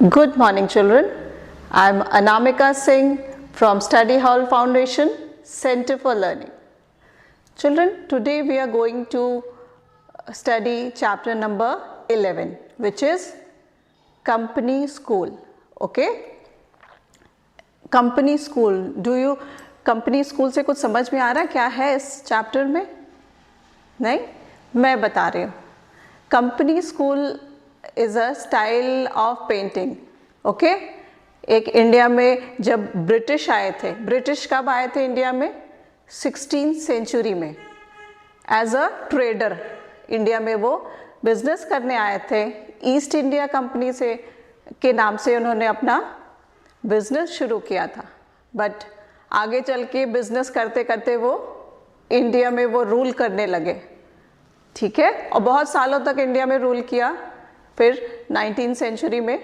Good morning, children. I am Anamika Singh from Study Hall Foundation, Center for Learning. Children, today we are going to study chapter number 11, which is Company School. Okay? Company School. Company School से कुछ समझ में आ रहा है क्या है इस चैप्टर में? नहीं, मैं बता रही हूँ. Company School is a style of painting. Okay? एक इंडिया में जब ब्रिटिश आए थे, ब्रिटिश कब आए थे इंडिया में? 16th सेंचुरी में. एज अ ट्रेडर इंडिया में वो बिजनेस करने आए थे. ईस्ट इंडिया कंपनी से के नाम से उन्होंने अपना बिजनेस शुरू किया था. बट आगे चल के बिजनेस करते करते वो इंडिया में वो रूल करने लगे. ठीक है? और बहुत सालों तक इंडिया में रूल किया. फिर 19th सेंचुरी में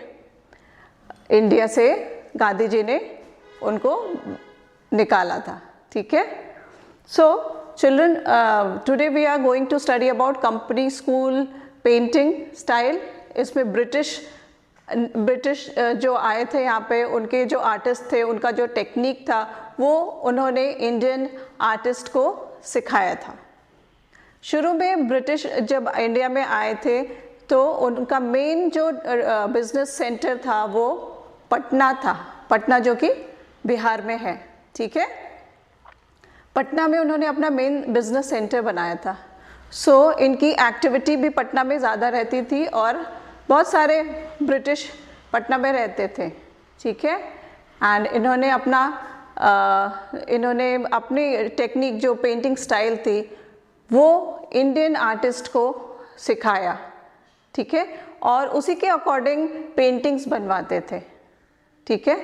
इंडिया से गांधी जी ने उनको निकाला था. ठीक है? So children, today we are going to study about company school painting style. इसमें ब्रिटिश जो आए थे यहाँ पे, उनके जो आर्टिस्ट थे, उनका जो टेक्निक था वो उन्होंने इंडियन आर्टिस्ट को सिखाया था. शुरू में ब्रिटिश जब इंडिया में आए थे तो उनका मेन जो बिजनेस सेंटर था वो पटना था. पटना जो कि बिहार में है. ठीक है? पटना में उन्होंने अपना मेन बिजनेस सेंटर बनाया था. सो इनकी एक्टिविटी भी पटना में ज़्यादा रहती थी और बहुत सारे ब्रिटिश पटना में रहते थे. ठीक है? एंड इन्होंने अपनी टेक्निक जो पेंटिंग स्टाइल थी वो इंडियन आर्टिस्ट को सिखाया. ठीक है? और उसी के अकॉर्डिंग पेंटिंग्स बनवाते थे. ठीक है?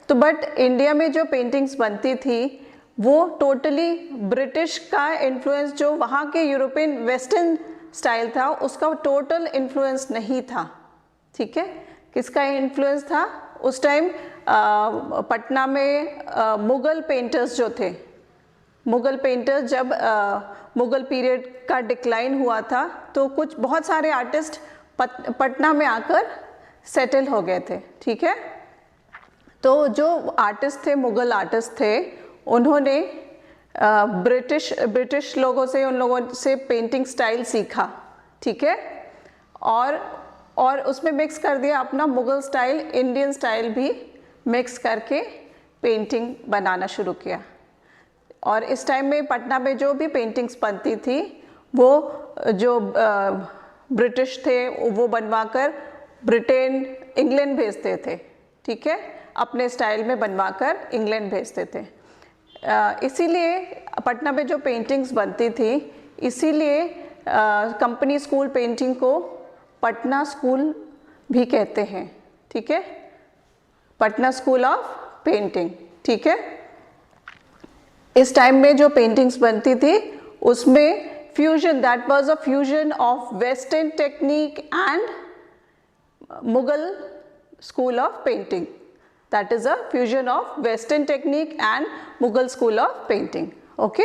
तो बट इंडिया में जो पेंटिंग्स बनती थी वो टोटली ब्रिटिश का इन्फ्लुएंस, जो वहाँ के यूरोपियन वेस्टर्न स्टाइल था उसका टोटल इन्फ्लुएंस नहीं था. ठीक है? किसका इन्फ्लुएंस था? उस टाइम पटना में मुग़ल पेंटर्स जो थे, मुग़ल पेंटर्स जब मुग़ल पीरियड का डिक्लाइन हुआ था तो बहुत सारे आर्टिस्ट पटना में आकर सेटल हो गए थे. ठीक है? तो जो आर्टिस्ट थे, मुग़ल आर्टिस्ट थे, उन्होंने ब्रिटिश लोगों से, उन लोगों से पेंटिंग स्टाइल सीखा. ठीक है? और उसमें मिक्स कर दिया अपना मुग़ल स्टाइल, इंडियन स्टाइल भी मिक्स करके पेंटिंग बनाना शुरू किया. और इस टाइम में पटना में जो भी पेंटिंग्स बनती थी वो जो ब्रिटिश थे वो बनवाकर ब्रिटेन, इंग्लैंड भेजते थे. ठीक है? अपने स्टाइल में बनवाकर इंग्लैंड भेजते थे. इसीलिए पटना में जो पेंटिंग्स बनती थी, इसीलिए कंपनी स्कूल पेंटिंग को पटना स्कूल भी कहते हैं. ठीक है? Patna school of painting. ठीक है? इस टाइम में जो पेंटिंग्स बनती थी उसमें fusion, that was a fusion of western technique and Mughal school of painting. That is a fusion of western technique and Mughal school of painting. Okay?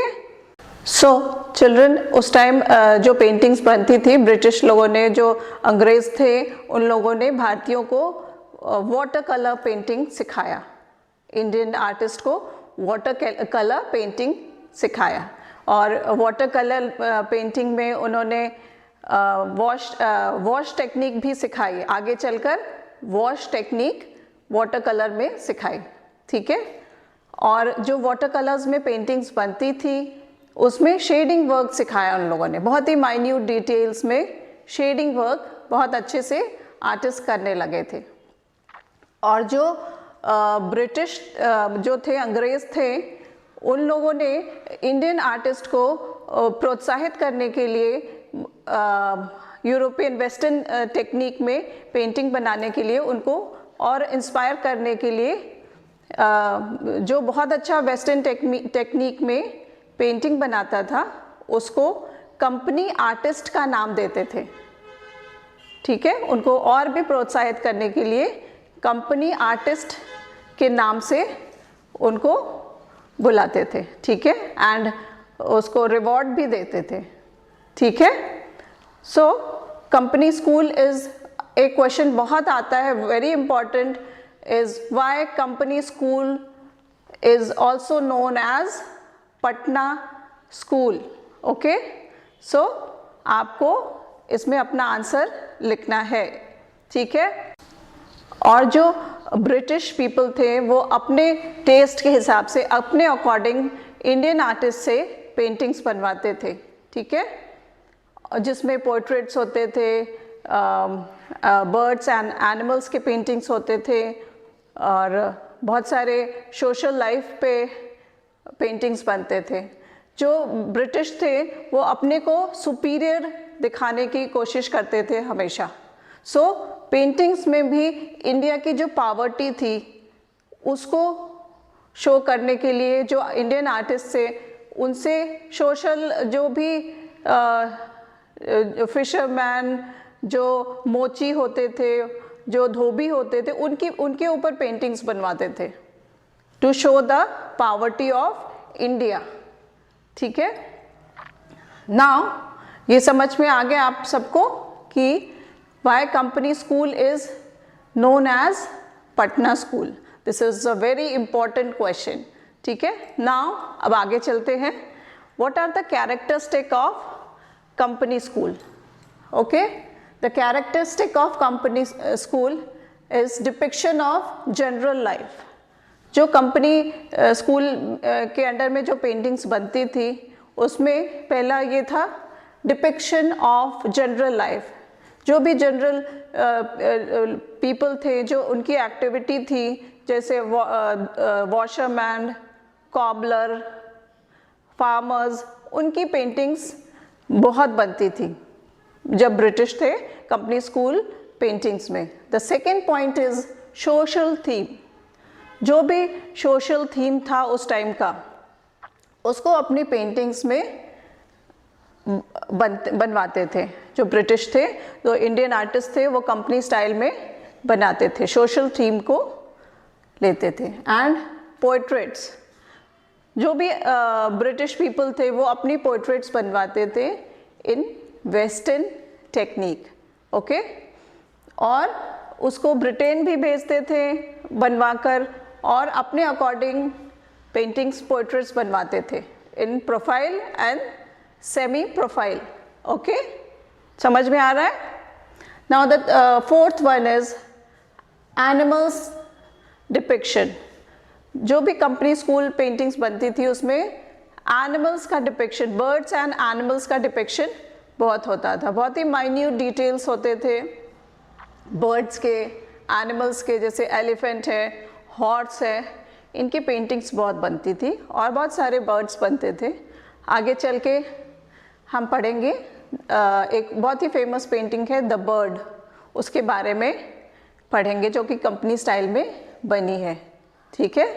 So children, उस time जो पेंटिंग्स बनती थी, ब्रिटिश लोगों ने, जो अंग्रेज थे, उन लोगों ने भारतीयों को वाटर कलर पेंटिंग सिखाया. इंडियन आर्टिस्ट को वाटर कलर पेंटिंग सिखाया. और वाटर कलर पेंटिंग में उन्होंने वॉश टेक्निक भी सिखाई. आगे चलकर वॉश टेक्निक वाटर कलर में सिखाई. ठीक है? और जो वाटर कलर्स में पेंटिंग्स बनती थी उसमें शेडिंग वर्क सिखाया उन लोगों ने. बहुत ही माइन्यूट डिटेल्स में शेडिंग वर्क बहुत अच्छे से आर्टिस्ट करने लगे थे. और जो ब्रिटिश जो थे, अंग्रेज थे, उन लोगों ने इंडियन आर्टिस्ट को प्रोत्साहित करने के लिए यूरोपियन वेस्टर्न टेक्निक में पेंटिंग बनाने के लिए उनको और इंस्पायर करने के लिए जो बहुत अच्छा वेस्टर्न टेक्निक में पेंटिंग बनाता था उसको कंपनी आर्टिस्ट का नाम देते थे. ठीक है? उनको और भी प्रोत्साहित करने के लिए कंपनी आर्टिस्ट के नाम से उनको बुलाते थे. ठीक है? एंड उसको रिवॉर्ड भी देते थे. ठीक है? सो कंपनी स्कूल इज एक क्वेश्चन बहुत आता है, very important, is why company school is also known as Patna school. Okay, so आपको इसमें अपना आंसर लिखना है, ठीक है. और जो ब्रिटिश पीपल थे वो अपने टेस्ट के हिसाब से, अपने अकॉर्डिंग इंडियन आर्टिस्ट से पेंटिंग्स बनवाते थे, ठीक है, जिसमें पोर्ट्रेट्स होते थे, बर्ड्स एंड एनिमल्स के पेंटिंग्स होते थे, और बहुत सारे सोशल लाइफ पे पेंटिंग्स बनते थे. जो ब्रिटिश थे वो अपने को सुपीरियर दिखाने की कोशिश करते थे हमेशा. सो पेंटिंग्स में भी इंडिया की जो पावर्टी थी उसको शो करने के लिए जो इंडियन आर्टिस्ट थे उनसे सोशल, जो भी फिशरमैन, जो मोची होते थे, जो धोबी होते थे, उनके ऊपर पेंटिंग्स बनवाते थे to show the poverty of India, ठीक है. नाउ ये समझ में आ गया आप सबको कि why company school is known as Patna school. This is a very important question, ठीक है. नाउ अब आगे चलते हैं. What are the characteristic of company school? Okay, the characteristic of company school is depiction of general life. जो company school के under में जो पेंटिंग्स बनती थी उसमें पहला ये था डिपिक्शन ऑफ जनरल लाइफ. जो भी जनरल पीपल थे, जो उनकी एक्टिविटी थी, जैसे वॉशरमैन, कॉबलर, फार्मर्स, उनकी पेंटिंग्स बहुत बनती थी जब ब्रिटिश थे कंपनी स्कूल पेंटिंग्स में. The second point is social theme. जो भी सोशल थीम था उस टाइम का उसको अपनी पेंटिंग्स में बनवाते थे. जो ब्रिटिश थे, जो इंडियन आर्टिस्ट थे, वो कंपनी स्टाइल में बनाते थे, सोशल थीम को लेते थे. एंड पोर्ट्रेट्स, जो भी ब्रिटिश पीपल थे वो अपनी पोर्ट्रेट्स बनवाते थे इन वेस्टर्न टेक्निक. ओके, और उसको ब्रिटेन भी भेजते थे बनवाकर, और अपने अकॉर्डिंग पेंटिंग्स, पोर्ट्रेट्स बनवाते थे in profile and semi profile. Okay, समझ में आ रहा है? Now the fourth one is animals depiction. जो भी कंपनी स्कूल पेंटिंग्स बनती थी उसमें एनिमल्स का डिपिक्शन, बर्ड्स एंड एनिमल्स का डिपिक्शन बहुत होता था. बहुत ही माइन्यूट डिटेल्स होते थे बर्ड्स के, एनिमल्स के, जैसे एलिफेंट है, हॉर्स है, इनकी पेंटिंग्स बहुत बनती थी, और बहुत सारे बर्ड्स बनते थे. आगे चल के हम पढ़ेंगे एक बहुत ही फेमस पेंटिंग है द बर्ड, उसके बारे में पढ़ेंगे, जो कि कंपनी स्टाइल में बनी है, ठीक है.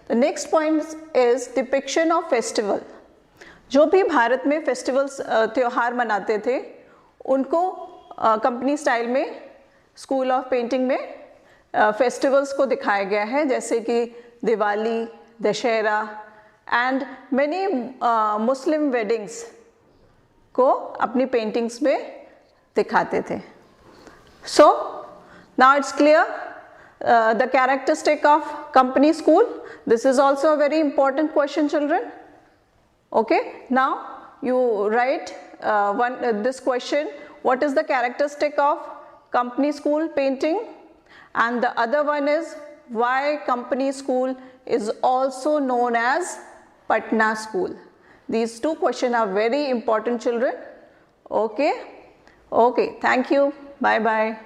The next point is depiction of festival. जो भी भारत में फेस्टिवल्स, त्योहार मनाते थे, उनको कंपनी स्टाइल में स्कूल ऑफ पेंटिंग में फेस्टिवल्स को दिखाया गया है, जैसे कि Diwali, Dussehra and many Muslim weddings को अपनी पेंटिंग्स में दिखाते थे. So now it's clear the characteristic of company school. This is also a very important question children. Okay, now you write this question, what is the characteristic of company school painting, and the other one is why company school is also known as Patna school. These two questions are very important children. Okay, thank you, bye bye.